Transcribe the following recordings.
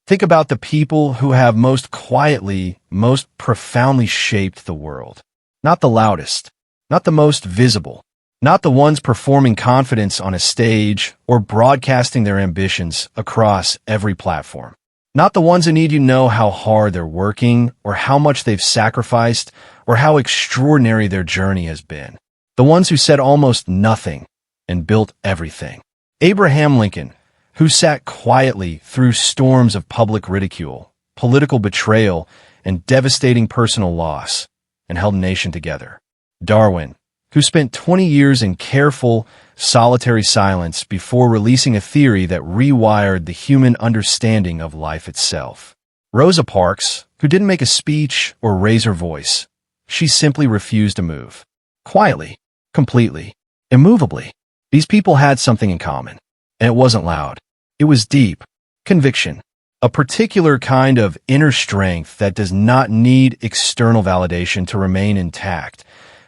Think about the people who have most quietly, most profoundly shaped the world. Not the loudest, not the most visible, not the ones performing confidence on a stage or broadcasting their ambitions across every platform. Not the ones who need you to know how hard they're working or how much they've sacrificed or how extraordinary their journey has been. The ones who said almost nothing and built everything. Abraham Lincoln, who sat quietly through storms of public ridicule, political betrayal, and devastating personal loss, and held a nation together. Darwin, who spent 20 years in careful, solitary silence before releasing a theory that rewired the human understanding of life itself. Rosa Parks, who didn't make a speech or raise her voice. She simply refused to move. Quietly, completely, immovably. These people had something in common, and it wasn't loud. It was deep, conviction, a particular kind of inner strength that does not need external validation to remain intact,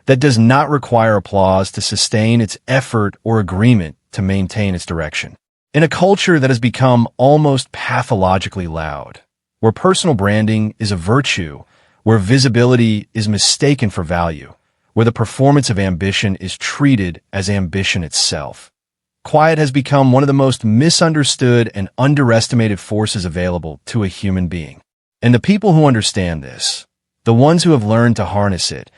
that does not require applause to sustain its effort or agreement to maintain its direction. In a culture that has become almost pathologically loud, where personal branding is a virtue, where visibility is mistaken for value, where the performance of ambition is treated as ambition itself, quiet has become one of the most misunderstood and underestimated forces available to a human being. And the people who understand this, the ones who have learned to harness it,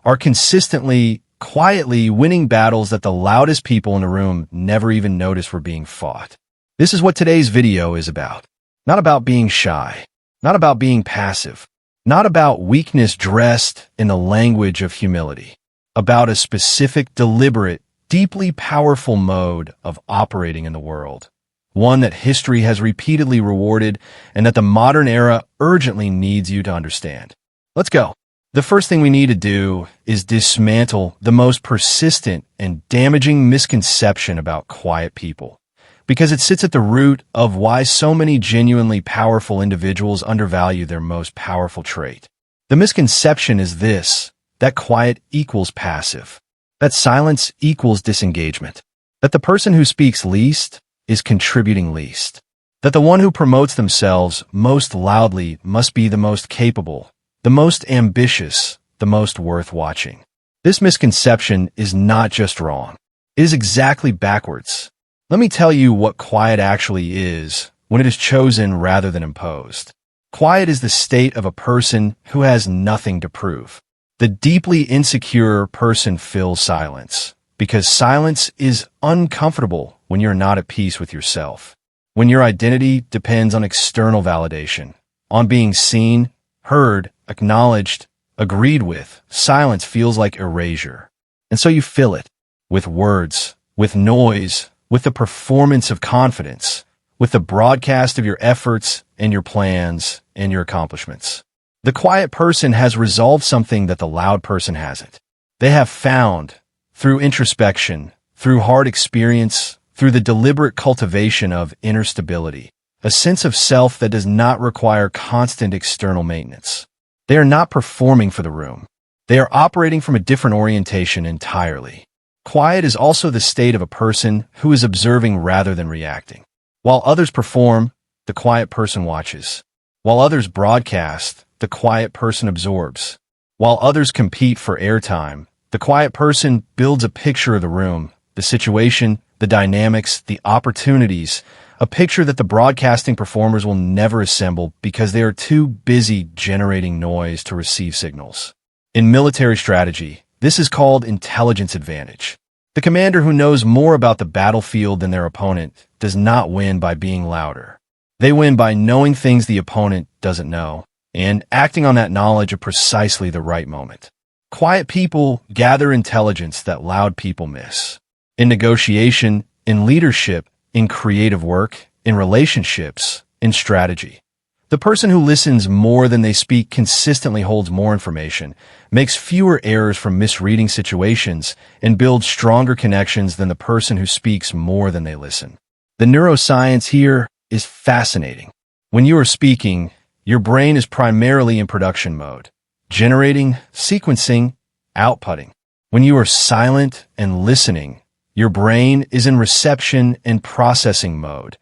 are consistently, quietly winning battles that the loudest people in the room never even noticed were being fought. This is what today's video is about. Not about being shy, not about being passive, not about weakness dressed in the language of humility, about a specific, deliberate, deeply powerful mode of operating in the world, one that history has repeatedly rewarded and that the modern era urgently needs you to understand. Let's go. The first thing we need to do is dismantle the most persistent and damaging misconception about quiet people, because it sits at the root of why so many genuinely powerful individuals undervalue their most powerful trait. The misconception is this, that quiet equals passive, that silence equals disengagement, that the person who speaks least is contributing least, that the one who promotes themselves most loudly must be the most capable, the most ambitious, the most worth watching. This misconception is not just wrong. It is exactly backwards. Let me tell you what quiet actually is when it is chosen rather than imposed. Quiet is the state of a person who has nothing to prove. The deeply insecure person fills silence, because silence is uncomfortable when you're not at peace with yourself. When your identity depends on external validation, on being seen, heard, acknowledged, agreed with, silence feels like erasure. And so you fill it with words, with noise, with the performance of confidence, with the broadcast of your efforts and your plans and your accomplishments. The quiet person has resolved something that the loud person hasn't. They have found, through introspection, through hard experience, through the deliberate cultivation of inner stability, a sense of self that does not require constant external maintenance. They are not performing for the room. They are operating from a different orientation entirely. Quiet is also the state of a person who is observing rather than reacting. While others perform, the quiet person watches. While others broadcast, the quiet person absorbs. While others compete for airtime, the quiet person builds a picture of the room, the situation, the dynamics, the opportunities, a picture that the broadcasting performers will never assemble because they are too busy generating noise to receive signals. In military strategy, this is called intelligence advantage. The commander who knows more about the battlefield than their opponent does not win by being louder. They win by knowing things the opponent doesn't know and acting on that knowledge at precisely the right moment. Quiet people gather intelligence that loud people miss. In negotiation, in leadership, in creative work, in relationships, in strategy. The person who listens more than they speak consistently holds more information, makes fewer errors from misreading situations, and builds stronger connections than the person who speaks more than they listen. The neuroscience here is fascinating. When you are speaking, your brain is primarily in production mode, generating, sequencing, outputting. When you are silent and listening, your brain is in reception and processing mode,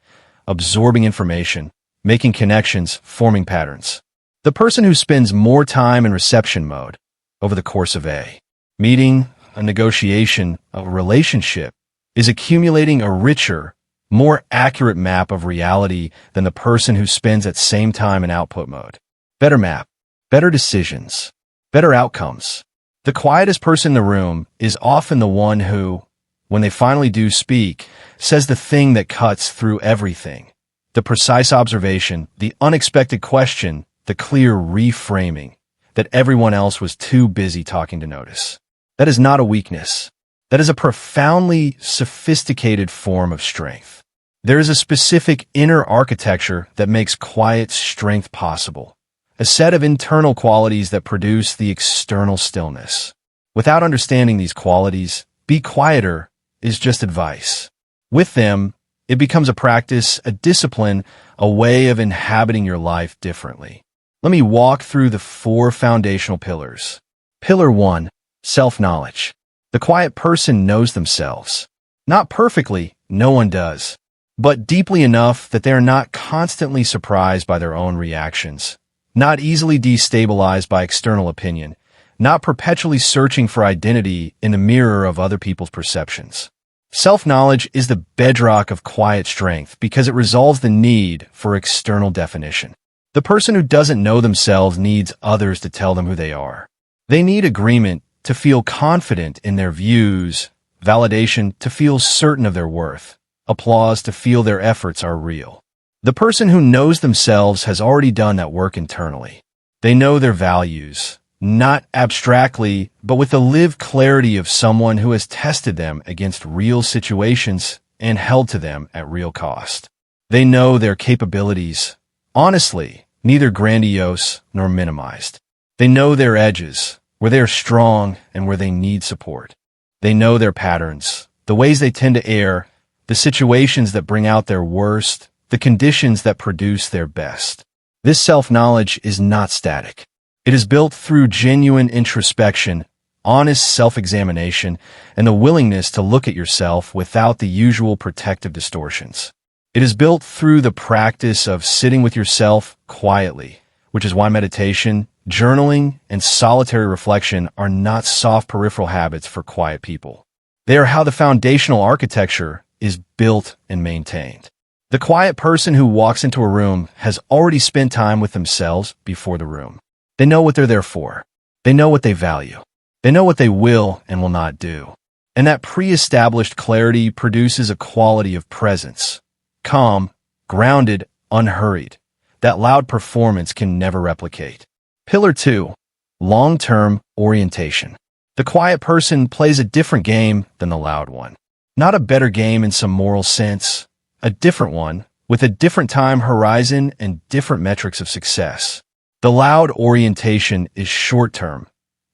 absorbing information, making connections, forming patterns. The person who spends more time in reception mode over the course of a meeting, a negotiation, a relationship is accumulating a richer, more accurate map of reality than the person who spends that same time in output mode. Better map, better decisions, better outcomes. The quietest person in the room is often the one who, when they finally do speak, says the thing that cuts through everything. The precise observation, the unexpected question, the clear reframing that everyone else was too busy talking to notice. That is not a weakness. That is a profoundly sophisticated form of strength. There is a specific inner architecture that makes quiet strength possible, a set of internal qualities that produce the external stillness. Without understanding these qualities, be quieter is just advice. With them, it becomes a practice, a discipline, a way of inhabiting your life differently. Let me walk through the 4 foundational pillars. Pillar 1, self-knowledge. The quiet person knows themselves. Not perfectly, no one does, but deeply enough that they are not constantly surprised by their own reactions, not easily destabilized by external opinion, not perpetually searching for identity in the mirror of other people's perceptions. Self-knowledge is the bedrock of quiet strength because it resolves the need for external definition. The person who doesn't know themselves needs others to tell them who they are. They need agreement to feel confident in their views, validation to feel certain of their worth, applause to feel their efforts are real. The person who knows themselves has already done that work internally. They know their values, not abstractly, but with the lived clarity of someone who has tested them against real situations and held to them at real cost. They know their capabilities, honestly, neither grandiose nor minimized. They know their edges, where they are strong and where they need support. They know their patterns, the ways they tend to err, the situations that bring out their worst, the conditions that produce their best. This self-knowledge is not static. It is built through genuine introspection, honest self-examination, and the willingness to look at yourself without the usual protective distortions. It is built through the practice of sitting with yourself quietly, which is why meditation, journaling, and solitary reflection are not soft peripheral habits for quiet people. They are how the foundational architecture is built and maintained. The quiet person who walks into a room has already spent time with themselves before the room. They know what they're there for. They know what they value. They know what they will and will not do. And that pre-established clarity produces a quality of presence, calm, grounded, unhurried, that loud performance can never replicate. Pillar 2, long-term orientation. The quiet person plays a different game than the loud one. Not a better game in some moral sense, a different one with a different time horizon and different metrics of success. The loud orientation is short-term.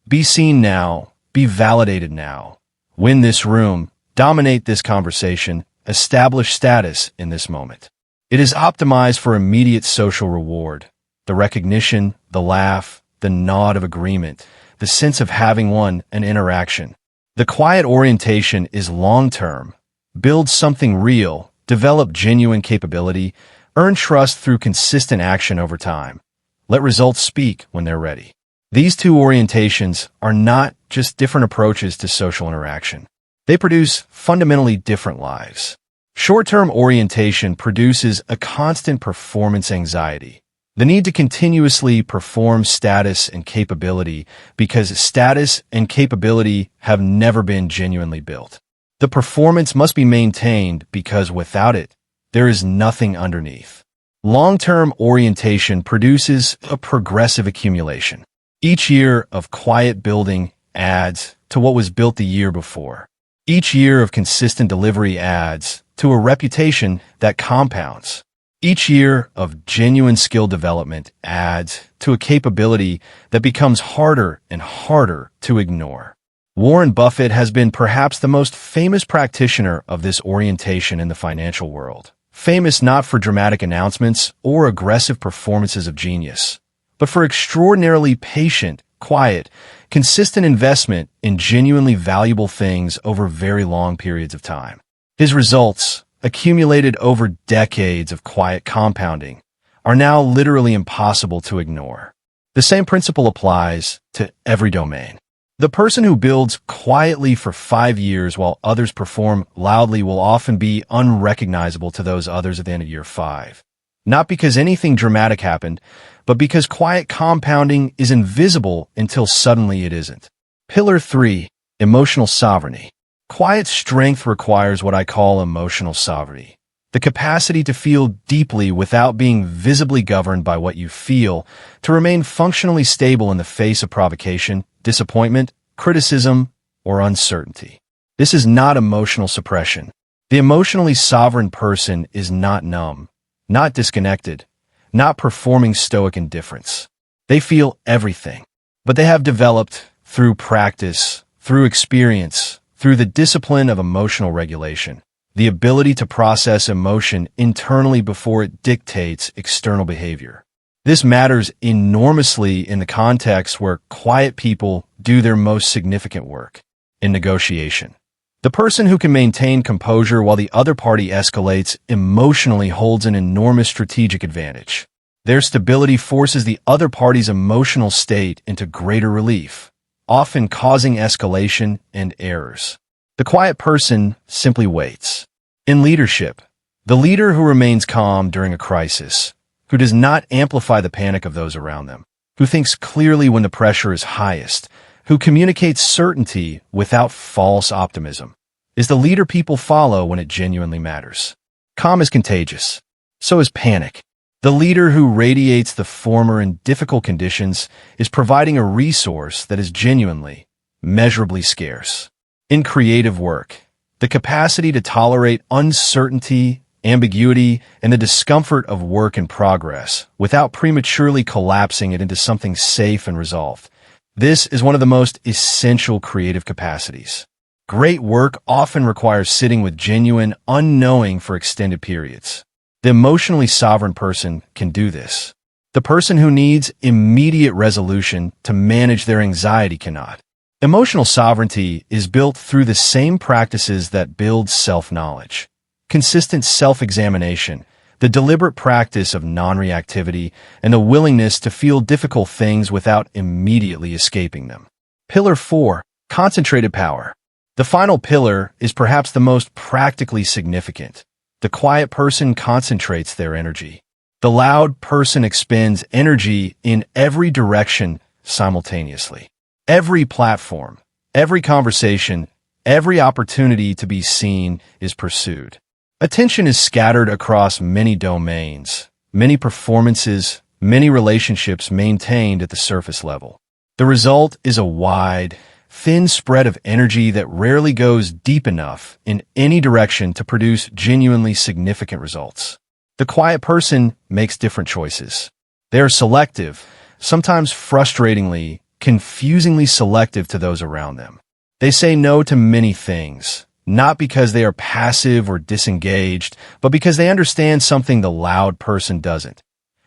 Be seen now, be validated now. Win this room, dominate this conversation, establish status in this moment. It is optimized for immediate social reward, the recognition, the laugh, the nod of agreement, the sense of having won an interaction. The quiet orientation is long-term. Build something real, develop genuine capability, earn trust through consistent action over time. Let results speak when they're ready. These 2 orientations are not just different approaches to social interaction. They produce fundamentally different lives. Short-term orientation produces a constant performance anxiety, the need to continuously perform status and capability because status and capability have never been genuinely built. The performance must be maintained because without it, there is nothing underneath. Long-term orientation produces a progressive accumulation. Each year of quiet building adds to what was built the year before. Each year of consistent delivery adds to a reputation that compounds. Each year of genuine skill development adds to a capability that becomes harder and harder to ignore. Warren Buffett has been perhaps the most famous practitioner of this orientation in the financial world. Famous not for dramatic announcements or aggressive performances of genius, but for extraordinarily patient, quiet, consistent investment in genuinely valuable things over very long periods of time. His results, accumulated over decades of quiet compounding, are now literally impossible to ignore. The same principle applies to every domain. The person who builds quietly for 5 years while others perform loudly will often be unrecognizable to those others at the end of year 5. Not because anything dramatic happened, but because quiet compounding is invisible until suddenly it isn't. Pillar 3. Emotional sovereignty. Quiet strength requires what I call emotional sovereignty. The capacity to feel deeply without being visibly governed by what you feel, to remain functionally stable in the face of provocation, disappointment, criticism, or uncertainty. This is not emotional suppression. The emotionally sovereign person is not numb, not disconnected, not performing stoic indifference. They feel everything, but they have developed, through practice, through experience, through the discipline of emotional regulation, the ability to process emotion internally before it dictates external behavior. This matters enormously in the context where quiet people do their most significant work, in negotiation. The person who can maintain composure while the other party escalates emotionally holds an enormous strategic advantage. Their stability forces the other party's emotional state into greater relief, often causing escalation and errors. The quiet person simply waits. In leadership, the leader who remains calm during a crisis, who does not amplify the panic of those around them, who thinks clearly when the pressure is highest, who communicates certainty without false optimism, is the leader people follow when it genuinely matters. Calm is contagious. So is panic. The leader who radiates the former in difficult conditions is providing a resource that is genuinely, measurably scarce. In creative work, the capacity to tolerate uncertainty, ambiguity, and the discomfort of work in progress without prematurely collapsing it into something safe and resolved. This is one of the most essential creative capacities. Great work often requires sitting with genuine unknowing for extended periods. The emotionally sovereign person can do this. The person who needs immediate resolution to manage their anxiety cannot. Emotional sovereignty is built through the same practices that build self-knowledge. Consistent self-examination, the deliberate practice of non-reactivity, and the willingness to feel difficult things without immediately escaping them. Pillar 4. Concentrated power. The final pillar is perhaps the most practically significant. The quiet person concentrates their energy. The loud person expends energy in every direction simultaneously. Every platform, every conversation, every opportunity to be seen is pursued. Attention is scattered across many domains, many performances, many relationships maintained at the surface level. The result is a wide, thin spread of energy that rarely goes deep enough in any direction to produce genuinely significant results. The quiet person makes different choices. They are selective, sometimes frustratingly, confusingly selective to those around them. They say no to many things, not because they are passive or disengaged, but because they understand something the loud person doesn't.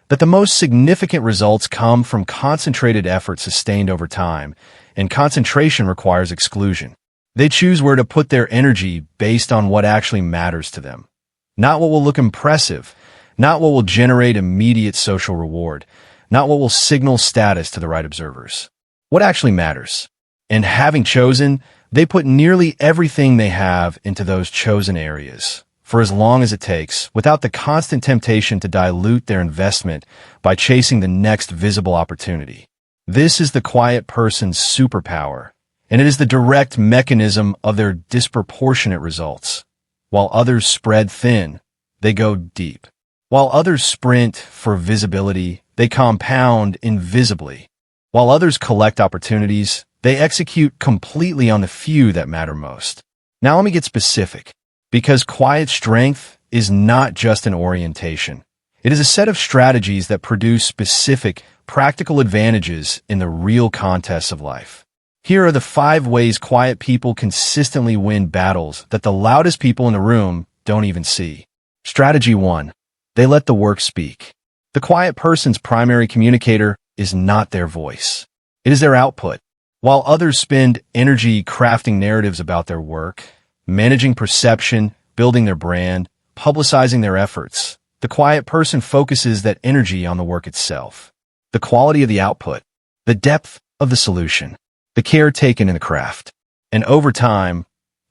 That the most significant results come from concentrated effort sustained over time, and concentration requires exclusion. They choose where to put their energy based on what actually matters to them. Not what will look impressive, not what will generate immediate social reward, not what will signal status to the right observers. What actually matters. And having chosen, they put nearly everything they have into those chosen areas, for as long as it takes, without the constant temptation to dilute their investment by chasing the next visible opportunity. This is the quiet person's superpower, and it is the direct mechanism of their disproportionate results. While others spread thin, they go deep. While others sprint for visibility, they compound invisibly. While others collect opportunities, they execute completely on the few that matter most. Now let me get specific, because quiet strength is not just an orientation. It is a set of strategies that produce specific, practical advantages in the real contests of life. Here are the 5 ways quiet people consistently win battles that the loudest people in the room don't even see. Strategy 1. They let the work speak. The quiet person's primary communicator is not their voice. It is their output. While others spend energy crafting narratives about their work, managing perception, building their brand, publicizing their efforts, The quiet person focuses that energy on the work itself, the quality of the output, the depth of the solution, the care taken in the craft. And over time,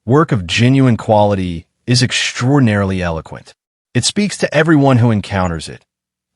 work of genuine quality is extraordinarily eloquent. It speaks to everyone who encounters it,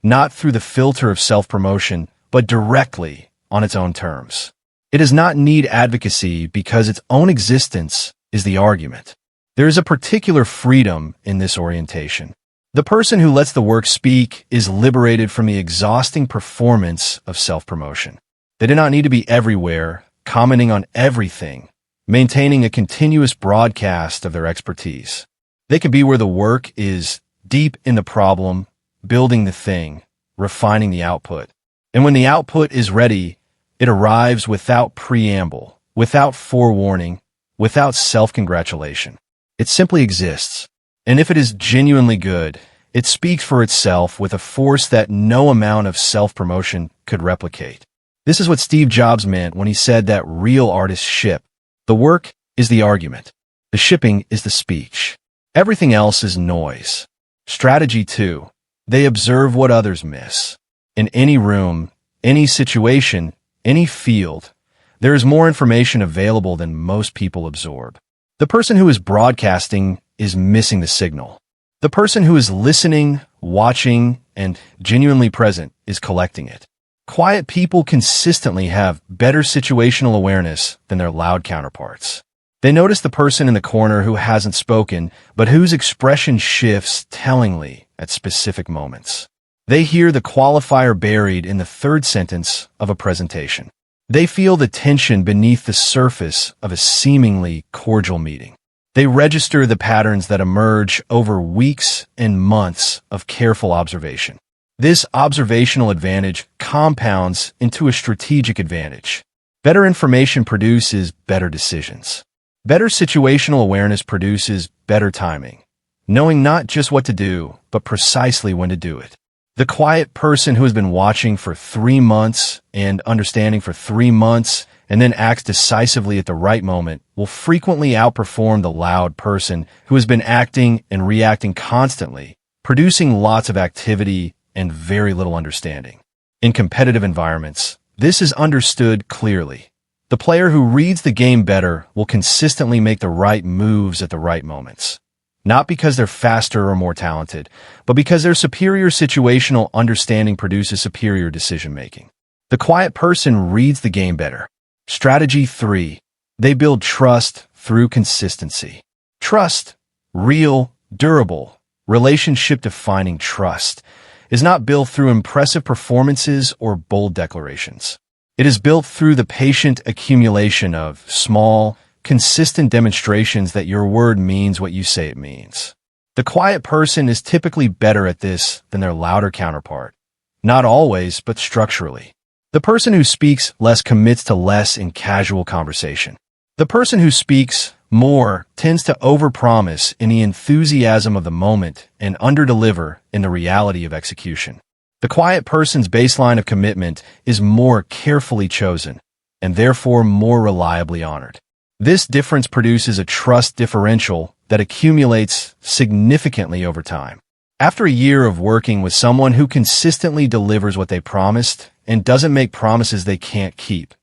not through the filter of self-promotion, but directly on its own terms. It does not need advocacy because its own existence is the argument. There is a particular freedom in this orientation. The person who lets the work speak is liberated from the exhausting performance of self-promotion. They do not need to be everywhere, commenting on everything, maintaining a continuous broadcast of their expertise. They can be where the work is, deep in the problem, building the thing, refining the output. And when the output is ready, it arrives without preamble, without forewarning, without self-congratulation. It simply exists. And if it is genuinely good, it speaks for itself with a force that no amount of self-promotion could replicate. This is what Steve Jobs meant when he said that real artists ship. The work is the argument. The shipping is the speech. Everything else is noise. Strategy 2. They observe what others miss. In any room, any situation, any field, there is more information available than most people absorb. The person who is broadcasting is missing the signal. The person who is listening, watching, and genuinely present is collecting it. Quiet people consistently have better situational awareness than their loud counterparts. They notice the person in the corner who hasn't spoken, but whose expression shifts tellingly at specific moments. They hear the qualifier buried in the third sentence of a presentation. They feel the tension beneath the surface of a seemingly cordial meeting. They register the patterns that emerge over weeks and months of careful observation. This observational advantage compounds into a strategic advantage. Better information produces better decisions. Better situational awareness produces better timing, knowing not just what to do, but precisely when to do it. The quiet person who has been watching for 3 months and understanding for 3 months and then acts decisively at the right moment will frequently outperform the loud person who has been acting and reacting constantly, producing lots of activity and very little understanding. In competitive environments, this is understood clearly. The player who reads the game better will consistently make the right moves at the right moments. Not because they're faster or more talented, but because their superior situational understanding produces superior decision-making. The quiet person reads the game better. Strategy 3. They build trust through consistency. Trust, real, durable, relationship-defining trust, is not built through impressive performances or bold declarations. It is built through the patient accumulation of small, consistent demonstrations that your word means what you say it means. The quiet person is typically better at this than their louder counterpart. Not always, but structurally. The person who speaks less commits to less in casual conversation. The person who speaks more tends to overpromise in the enthusiasm of the moment and underdeliver in the reality of execution. The quiet person's baseline of commitment is more carefully chosen and therefore more reliably honored. This difference produces a trust differential that accumulates significantly over time. After a year of working with someone who consistently delivers what they promised and doesn't make promises they can't keep,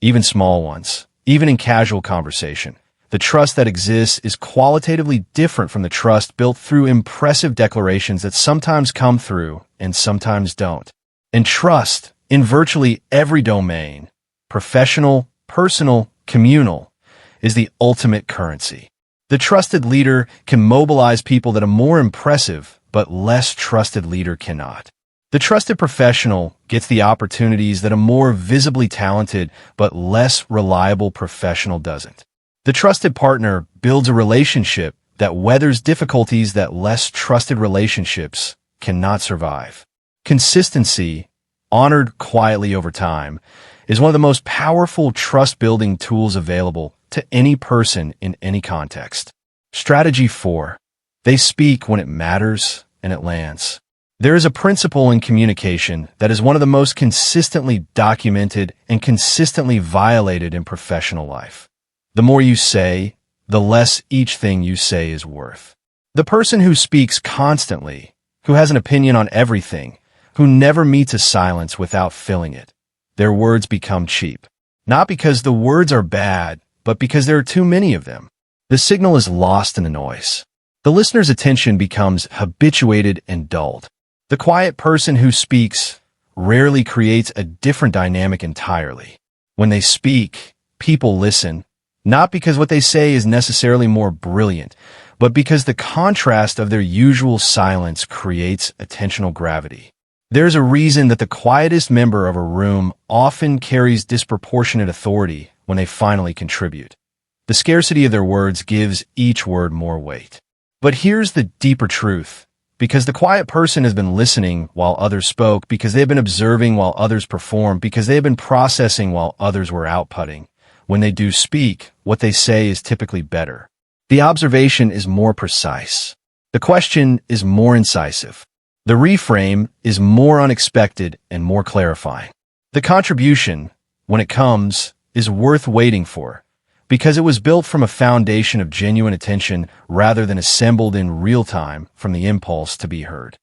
even small ones, even in casual conversation, the trust that exists is qualitatively different from the trust built through impressive declarations that sometimes come through and sometimes don't. And trust, in virtually every domain, professional, personal, communal, is the ultimate currency. The trusted leader can mobilize people that a more impressive but less trusted leader cannot. The trusted professional gets the opportunities that a more visibly talented but less reliable professional doesn't. The trusted partner builds a relationship that weathers difficulties that less trusted relationships cannot survive. Consistency, honored quietly over time, is one of the most powerful trust-building tools available to any person in any context. Strategy 4. They speak when it matters and it lands. There is a principle in communication that is one of the most consistently documented and consistently violated in professional life. The more you say, the less each thing you say is worth. The person who speaks constantly, who has an opinion on everything, who never meets a silence without filling it. Their words become cheap. Not because the words are bad, but because there are too many of them. The signal is lost in the noise. The listener's attention becomes habituated and dulled. The quiet person who speaks rarely creates a different dynamic entirely. When they speak, people listen, not because what they say is necessarily more brilliant, but because the contrast of their usual silence creates attentional gravity. There's a reason that the quietest member of a room often carries disproportionate authority when they finally contribute. The scarcity of their words gives each word more weight. But here's the deeper truth. Because the quiet person has been listening while others spoke, because they have been observing while others performed, because they have been processing while others were outputting. When they do speak, what they say is typically better. The observation is more precise. The question is more incisive. The reframe is more unexpected and more clarifying. The contribution, when it comes, is worth waiting for, because it was built from a foundation of genuine attention rather than assembled in real time from the impulse to be heard.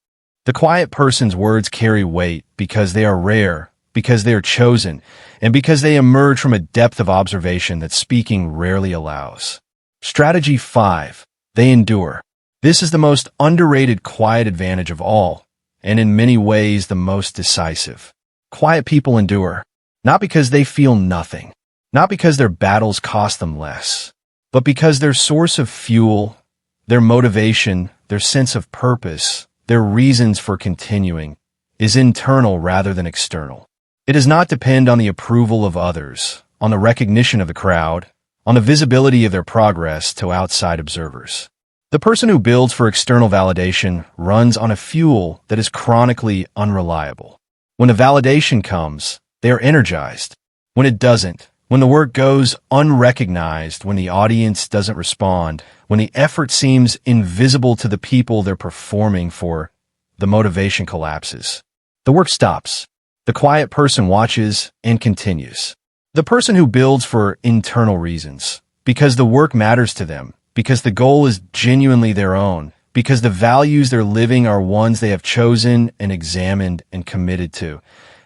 The quiet person's words carry weight because they are rare, because they are chosen, and because they emerge from a depth of observation that speaking rarely allows. Strategy 5. They endure. This is the most underrated quiet advantage of all, and in many ways the most decisive. Quiet people endure, not because they feel nothing, not because their battles cost them less, but because their source of fuel, their motivation, their sense of purpose, their reasons for continuing, is internal rather than external. It does not depend on the approval of others, on the recognition of the crowd, on the visibility of their progress to outside observers. The person who builds for external validation runs on a fuel that is chronically unreliable. When the validation comes, they are energized. When it doesn't, when the work goes unrecognized, when the audience doesn't respond, when the effort seems invisible to the people they're performing for, the motivation collapses. The work stops. The quiet person watches and continues. The person who builds for internal reasons, because the work matters to them, because the goal is genuinely their own, because the values they're living are ones they have chosen and examined and committed to.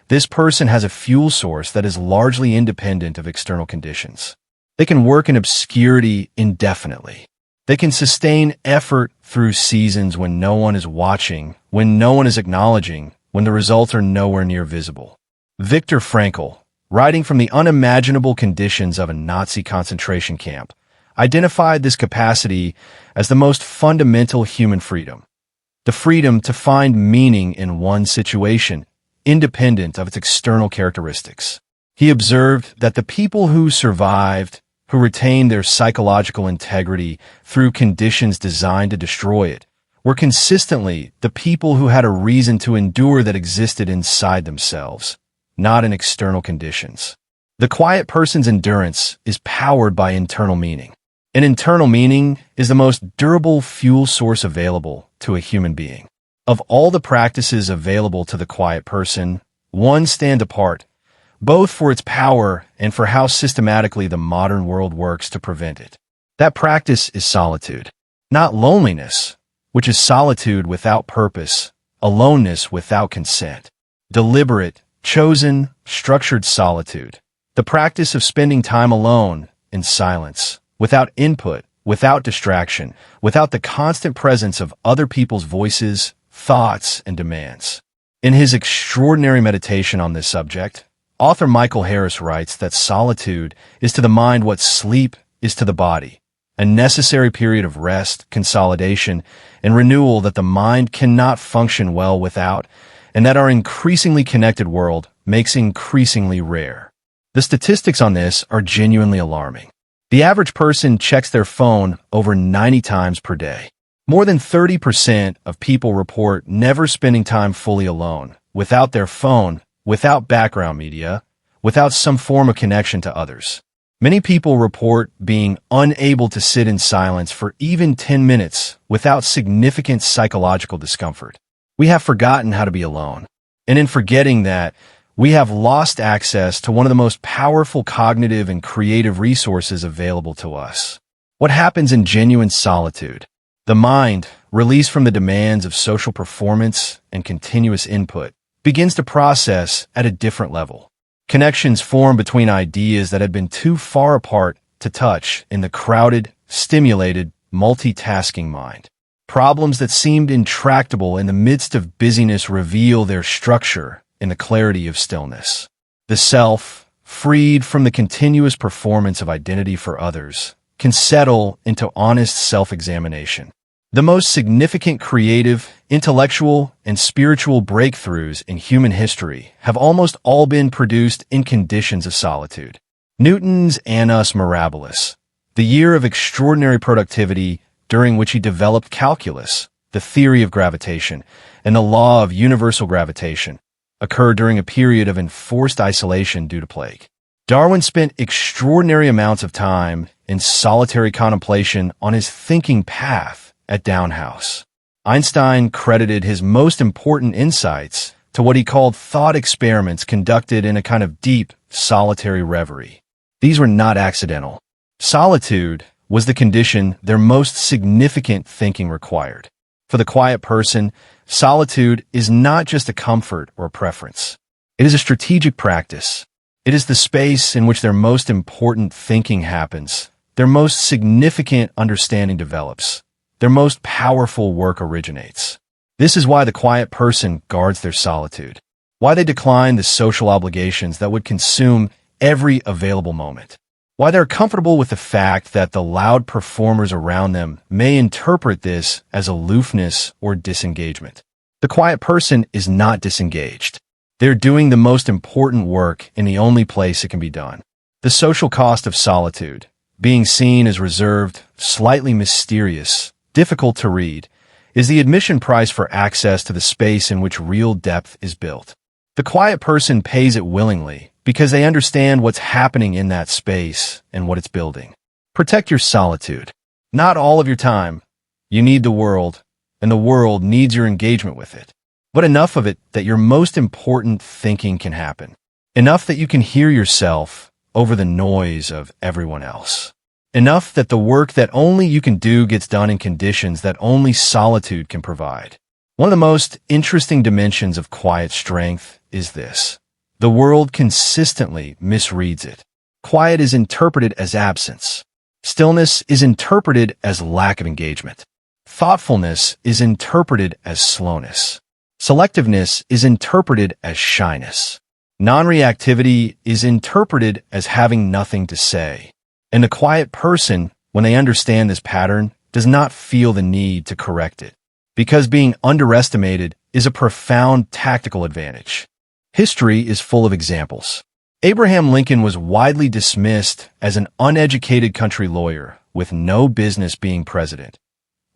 This person has a fuel source that is largely independent of external conditions. They can work in obscurity indefinitely. They can sustain effort through seasons when no one is watching, when no one is acknowledging, when the results are nowhere near visible. Viktor Frankl, writing from the unimaginable conditions of a Nazi concentration camp, identified this capacity as the most fundamental human freedom. The freedom to find meaning in one situation, independent of its external characteristics. He observed that the people who survived, who retained their psychological integrity through conditions designed to destroy it, were consistently the people who had a reason to endure that existed inside themselves, not in external conditions. The quiet person's endurance is powered by internal meaning. And internal meaning is the most durable fuel source available to a human being. Of all the practices available to the quiet person, one stand apart, both for its power and for how systematically the modern world works to prevent it. That practice is solitude. Not loneliness, which is solitude without purpose, aloneness without consent. Deliberate, chosen, structured solitude. The practice of spending time alone, in silence, without input, without distraction, without the constant presence of other people's voices, thoughts, and demands. In his extraordinary meditation on this subject, author Michael Harris writes that solitude is to the mind what sleep is to the body, a necessary period of rest, consolidation, and renewal that the mind cannot function well without, and that our increasingly connected world makes increasingly rare. The statistics on this are genuinely alarming. The average person checks their phone over 90 times per day. More than 30% of people report never spending time fully alone, without their phone, without background media, without some form of connection to others. Many people report being unable to sit in silence for even 10 minutes without significant psychological discomfort. We have forgotten how to be alone. And in forgetting that, we have lost access to one of the most powerful cognitive and creative resources available to us. What happens in genuine solitude? The mind, released from the demands of social performance and continuous input, begins to process at a different level. Connections form between ideas that had been too far apart to touch in the crowded, stimulated, multitasking mind. Problems that seemed intractable in the midst of busyness reveal their structure in the clarity of stillness. The self, freed from the continuous performance of identity for others, can settle into honest self-examination. The most significant creative, intellectual, and spiritual breakthroughs in human history have almost all been produced in conditions of solitude. Newton's Annus Mirabilis, the year of extraordinary productivity during which he developed calculus, the theory of gravitation, and the law of universal gravitation, occurred during a period of enforced isolation due to plague. Darwin spent extraordinary amounts of time in solitary contemplation on his thinking path at Down House. Einstein credited his most important insights to what he called thought experiments conducted in a kind of deep, solitary reverie. These were not accidental. Solitude was the condition their most significant thinking required. For the quiet person, solitude is not just a comfort or a preference. It is a strategic practice. It is the space in which their most important thinking happens, their most significant understanding develops, their most powerful work originates. This is why the quiet person guards their solitude, why they decline the social obligations that would consume every available moment, why they're comfortable with the fact that the loud performers around them may interpret this as aloofness or disengagement. The quiet person is not disengaged. They're doing the most important work in the only place it can be done. The social cost of solitude, being seen as reserved, slightly mysterious, difficult to read, is the admission price for access to the space in which real depth is built. The quiet person pays it willingly because they understand what's happening in that space and what it's building. Protect your solitude. Not all of your time. You need the world, and the world needs your engagement with it. But enough of it that your most important thinking can happen. Enough that you can hear yourself over the noise of everyone else. Enough that the work that only you can do gets done in conditions that only solitude can provide. One of the most interesting dimensions of quiet strength is this. The world consistently misreads it. Quiet is interpreted as absence. Stillness is interpreted as lack of engagement. Thoughtfulness is interpreted as slowness. Selectiveness is interpreted as shyness. Non-reactivity is interpreted as having nothing to say. And the quiet person, when they understand this pattern, does not feel the need to correct it, because being underestimated is a profound tactical advantage. History is full of examples. Abraham Lincoln was widely dismissed as an uneducated country lawyer with no business being president,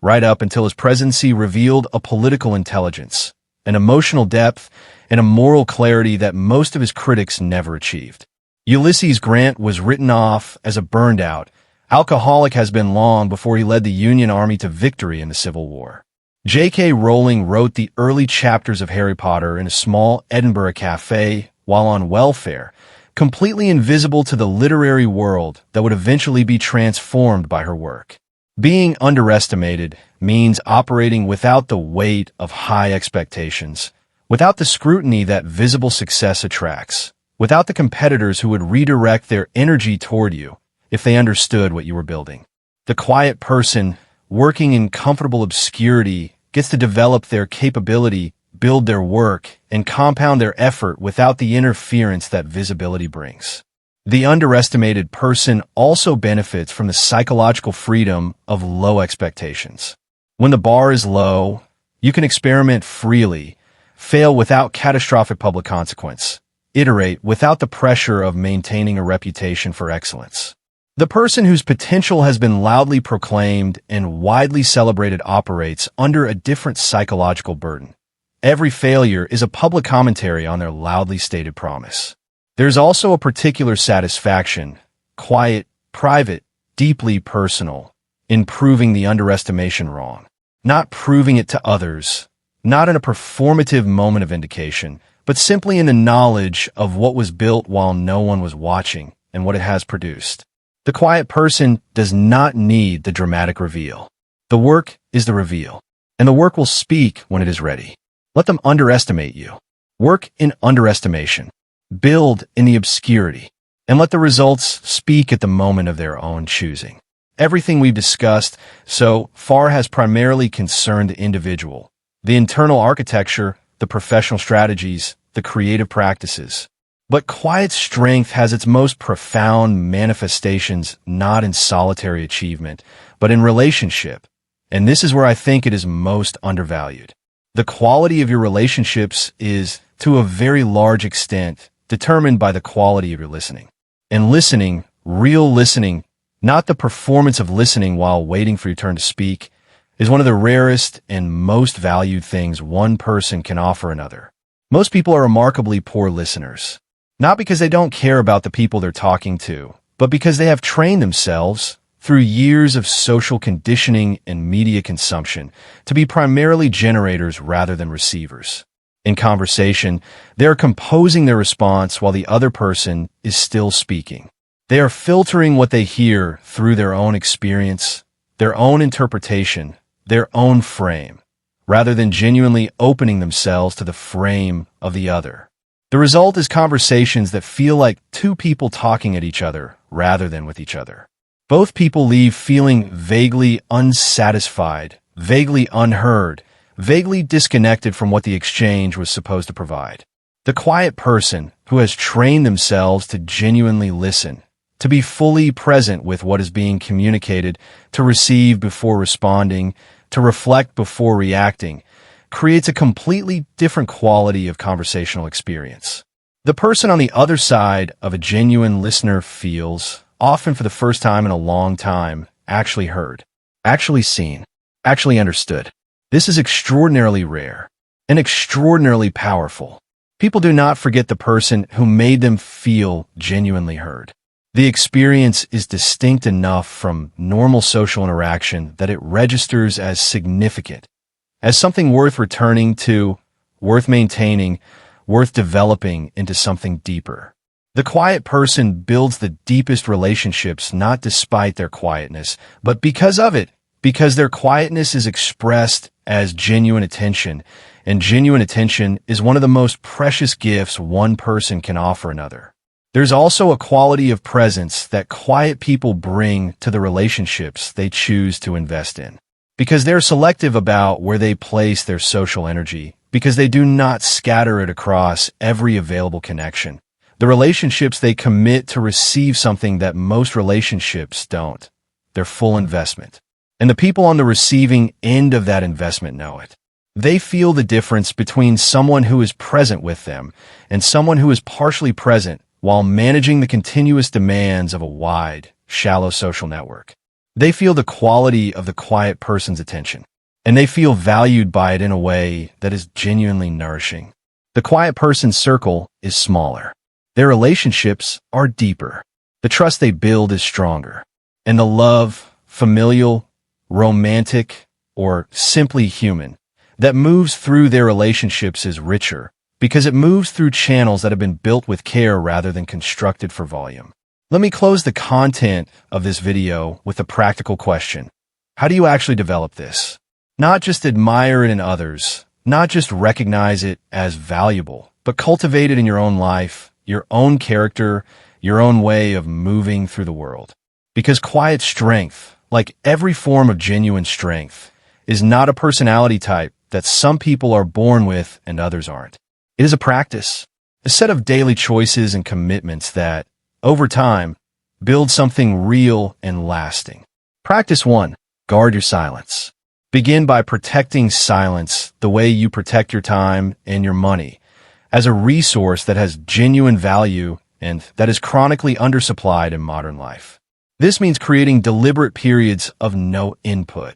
right up until his presidency revealed a political intelligence, an emotional depth, and a moral clarity that most of his critics never achieved. Ulysses Grant was written off as a burned-out alcoholic has been long before he led the Union Army to victory in the Civil War. J.K. Rowling wrote the early chapters of Harry Potter in a small Edinburgh cafe while on welfare, completely invisible to the literary world that would eventually be transformed by her work. Being underestimated means operating without the weight of high expectations, without the scrutiny that visible success attracts, without the competitors who would redirect their energy toward you if they understood what you were building. The quiet person, working in comfortable obscurity, gets to develop their capability, build their work, and compound their effort without the interference that visibility brings. The underestimated person also benefits from the psychological freedom of low expectations. When the bar is low, you can experiment freely, fail without catastrophic public consequence, iterate without the pressure of maintaining a reputation for excellence. The person whose potential has been loudly proclaimed and widely celebrated operates under a different psychological burden. Every failure is a public commentary on their loudly stated promise. There's also a particular satisfaction, quiet, private, deeply personal, in proving the underestimation wrong. Not proving it to others, not in a performative moment of vindication, but simply in the knowledge of what was built while no one was watching and what it has produced. The quiet person does not need the dramatic reveal. The work is the reveal, and the work will speak when it is ready. Let them underestimate you. Work in underestimation. Build in the obscurity, and let the results speak at the moment of their own choosing. Everything we've discussed so far has primarily concerned the individual, the internal architecture, the professional strategies, the creative practices. But quiet strength has its most profound manifestations not in solitary achievement, but in relationship. And this is where I think it is most undervalued. The quality of your relationships is, to a very large extent, determined by the quality of your listening. And listening, real listening, not the performance of listening while waiting for your turn to speak, is one of the rarest and most valued things one person can offer another. Most people are remarkably poor listeners, not because they don't care about the people they're talking to, but because they have trained themselves through years of social conditioning and media consumption to be primarily generators rather than receivers. In conversation, they are composing their response while the other person is still speaking. They are filtering what they hear through their own experience, their own interpretation, their own frame, rather than genuinely opening themselves to the frame of the other. The result is conversations that feel like two people talking at each other rather than with each other. Both people leave feeling vaguely unsatisfied, vaguely unheard, vaguely disconnected from what the exchange was supposed to provide. The quiet person who has trained themselves to genuinely listen, to be fully present with what is being communicated, to receive before responding, to reflect before reacting, creates a completely different quality of conversational experience. The person on the other side of a genuine listener feels, often for the first time in a long time, actually heard, actually seen, actually understood. This is extraordinarily rare and extraordinarily powerful. People do not forget the person who made them feel genuinely heard. The experience is distinct enough from normal social interaction that it registers as significant, as something worth returning to, worth maintaining, worth developing into something deeper. The quiet person builds the deepest relationships not despite their quietness, but because of it, because their quietness is expressed as genuine attention, and genuine attention is one of the most precious gifts one person can offer another. There's also a quality of presence that quiet people bring to the relationships they choose to invest in. Because they're selective about where they place their social energy, because they do not scatter it across every available connection. The relationships they commit to receive something that most relationships don't, their full investment. And the people on the receiving end of that investment know it. They feel the difference between someone who is present with them and someone who is partially present while managing the continuous demands of a wide, shallow social network. They feel the quality of the quiet person's attention, and they feel valued by it in a way that is genuinely nourishing. The quiet person's circle is smaller. Their relationships are deeper. The trust they build is stronger. And the love, familial, romantic, or simply human, that moves through their relationships is richer, because it moves through channels that have been built with care rather than constructed for volume. Let me close the content of this video with a practical question. How do you actually develop this? Not just admire it in others, not just recognize it as valuable, but cultivate it in your own life, your own character, your own way of moving through the world. Because quiet strength, like every form of genuine strength, is not a personality type that some people are born with and others aren't. It is a practice, a set of daily choices and commitments that, over time, build something real and lasting. Practice 1. Guard your silence. Begin by protecting silence the way you protect your time and your money, as a resource that has genuine value and that is chronically undersupplied in modern life. This means creating deliberate periods of no input,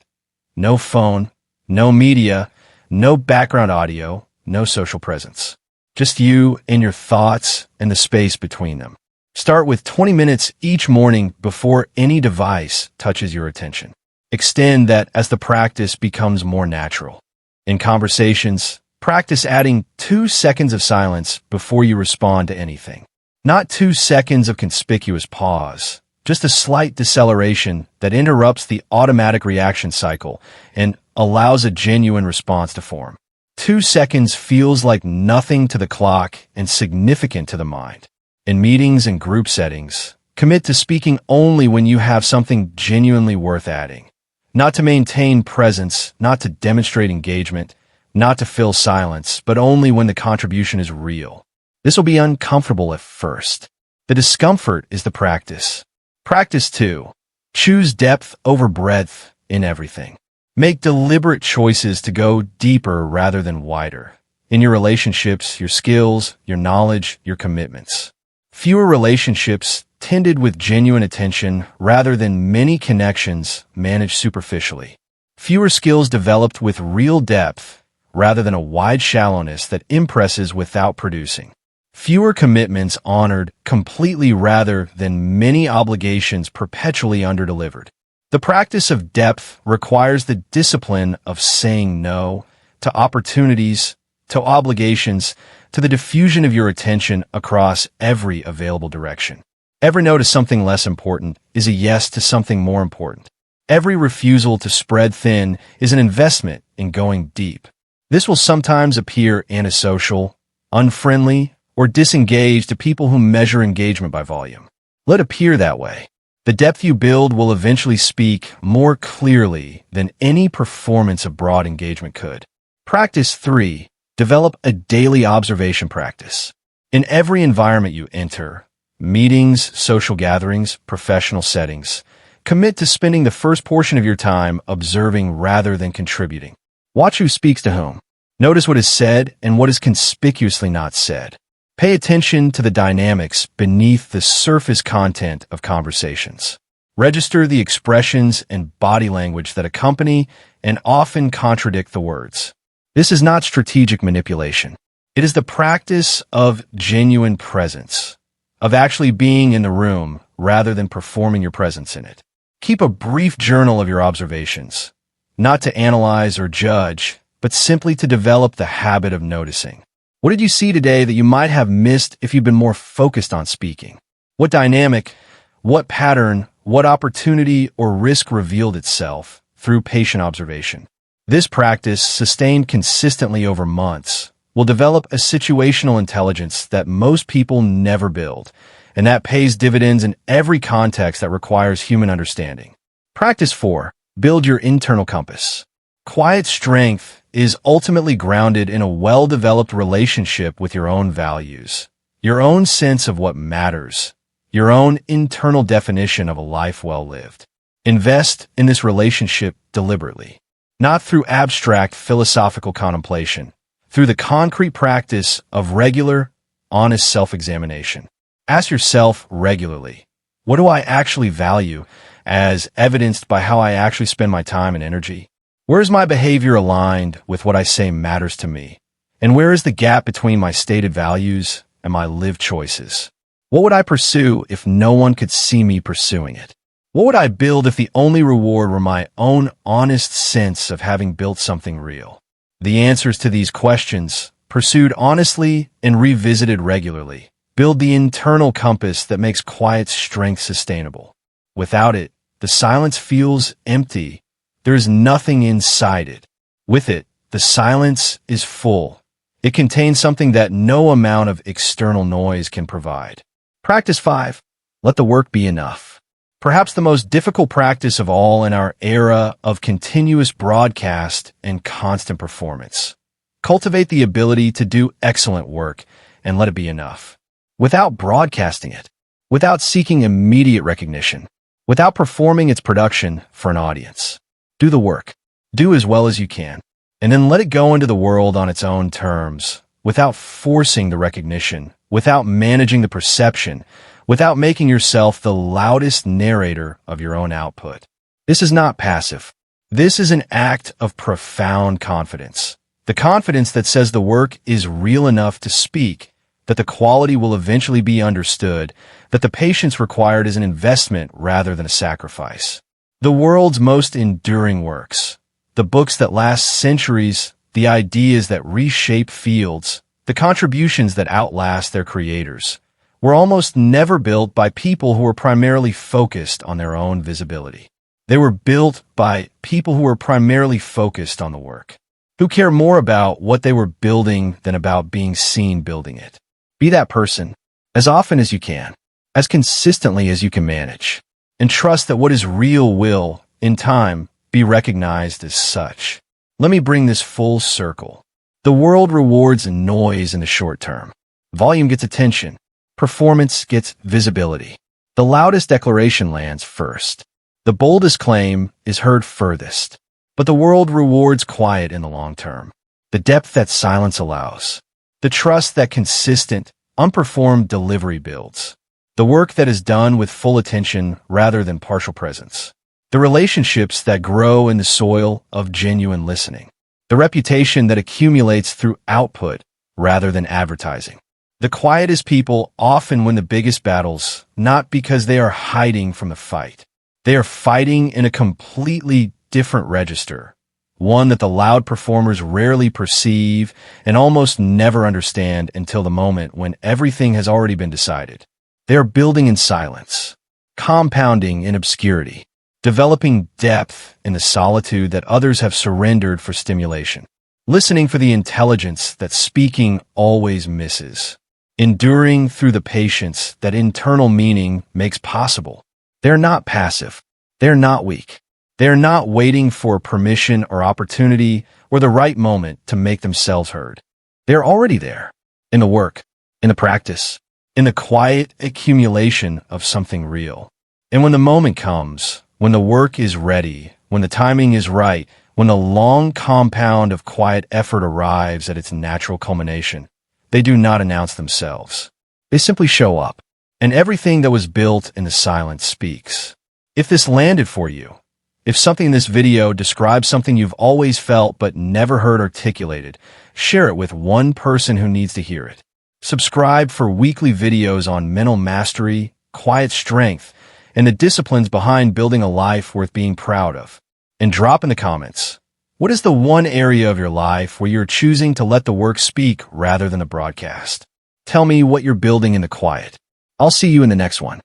no phone, no media, no background audio, no social presence. Just you and your thoughts and the space between them. Start with 20 minutes each morning before any device touches your attention. Extend that as the practice becomes more natural. In conversations, practice adding 2 seconds of silence before you respond to anything. Not 2 seconds of conspicuous pause, just a slight deceleration that interrupts the automatic reaction cycle and allows a genuine response to form. 2 seconds feels like nothing to the clock and significant to the mind. In meetings and group settings, commit to speaking only when you have something genuinely worth adding. Not to maintain presence, not to demonstrate engagement, not to fill silence, but only when the contribution is real. This will be uncomfortable at first. The discomfort is the practice. Practice 2. Choose depth over breadth in everything. Make deliberate choices to go deeper rather than wider. In your relationships, your skills, your knowledge, your commitments. Fewer relationships tended with genuine attention rather than many connections managed superficially. Fewer skills developed with real depth rather than a wide shallowness that impresses without producing. Fewer commitments honored completely rather than many obligations perpetually underdelivered. The practice of depth requires the discipline of saying no to opportunities, to obligations, to the diffusion of your attention across every available direction. Every no to something less important is a yes to something more important. Every refusal to spread thin is an investment in going deep. This will sometimes appear antisocial, unfriendly, or disengaged to people who measure engagement by volume. Let it appear that way. The depth you build will eventually speak more clearly than any performance of broad engagement could. Practice 3. Develop a daily observation practice. In every environment you enter, meetings, social gatherings, professional settings, commit to spending the first portion of your time observing rather than contributing. Watch who speaks to whom. Notice what is said and what is conspicuously not said. Pay attention to the dynamics beneath the surface content of conversations. Register the expressions and body language that accompany and often contradict the words. This is not strategic manipulation. It is the practice of genuine presence, of actually being in the room rather than performing your presence in it. Keep a brief journal of your observations, not to analyze or judge, but simply to develop the habit of noticing. What did you see today that you might have missed if you'd been more focused on speaking? What dynamic, what pattern, what opportunity or risk revealed itself through patient observation? This practice, sustained consistently over months, will develop a situational intelligence that most people never build, and that pays dividends in every context that requires human understanding. Practice 4. Build your internal compass. Quiet strength is ultimately grounded in a well-developed relationship with your own values, your own sense of what matters, your own internal definition of a life well lived. Invest in this relationship deliberately, not through abstract philosophical contemplation, through the concrete practice of regular, honest self-examination. Ask yourself regularly, what do I actually value, as evidenced by how I actually spend my time and energy? Where is my behavior aligned with what I say matters to me? And where is the gap between my stated values and my lived choices? What would I pursue if no one could see me pursuing it? What would I build if the only reward were my own honest sense of having built something real? The answers to these questions, pursued honestly and revisited regularly, build the internal compass that makes quiet strength sustainable. Without it, the silence feels empty. There is nothing inside it. With it, the silence is full. It contains something that no amount of external noise can provide. Practice 5. Let the work be enough. Perhaps the most difficult practice of all in our era of continuous broadcast and constant performance. Cultivate the ability to do excellent work and let it be enough. Without broadcasting it, without seeking immediate recognition, without performing its production for an audience. Do the work. Do as well as you can. And then let it go into the world on its own terms, without forcing the recognition, without managing the perception, without making yourself the loudest narrator of your own output. This is not passive. This is an act of profound confidence. The confidence that says the work is real enough to speak, that the quality will eventually be understood, that the patience required is an investment rather than a sacrifice. The world's most enduring works, the books that last centuries, the ideas that reshape fields, the contributions that outlast their creators, were almost never built by people who were primarily focused on their own visibility. They were built by people who were primarily focused on the work, who care more about what they were building than about being seen building it. Be that person as often as you can, as consistently as you can manage, and trust that what is real will, in time, be recognized as such. Let me bring this full circle. The world rewards noise in the short term. Volume gets attention. Performance gets visibility. The loudest declaration lands first. The boldest claim is heard furthest. But the world rewards quiet in the long term. The depth that silence allows. The trust that consistent, unperformed delivery builds. The work that is done with full attention rather than partial presence. The relationships that grow in the soil of genuine listening. The reputation that accumulates through output rather than advertising. The quietest people often win the biggest battles, not because they are hiding from the fight. They are fighting in a completely different register, one that the loud performers rarely perceive and almost never understand until the moment when everything has already been decided. They are building in silence, compounding in obscurity, developing depth in the solitude that others have surrendered for stimulation, listening for the intelligence that speaking always misses, enduring through the patience that internal meaning makes possible. They're not passive. They're not weak. They're not waiting for permission or opportunity or the right moment to make themselves heard. They're already there, in the work, in the practice, in the quiet accumulation of something real. And when the moment comes, when the work is ready, when the timing is right, when the long compound of quiet effort arrives at its natural culmination, they do not announce themselves. They simply show up, and everything that was built in the silence speaks. If this landed for you, if something in this video describes something you've always felt but never heard articulated, share it with one person who needs to hear it. Subscribe for weekly videos on mental mastery, quiet strength, and the disciplines behind building a life worth being proud of. And drop in the comments, what is the one area of your life where you're choosing to let the work speak rather than the broadcast? Tell me what you're building in the quiet. I'll see you in the next one.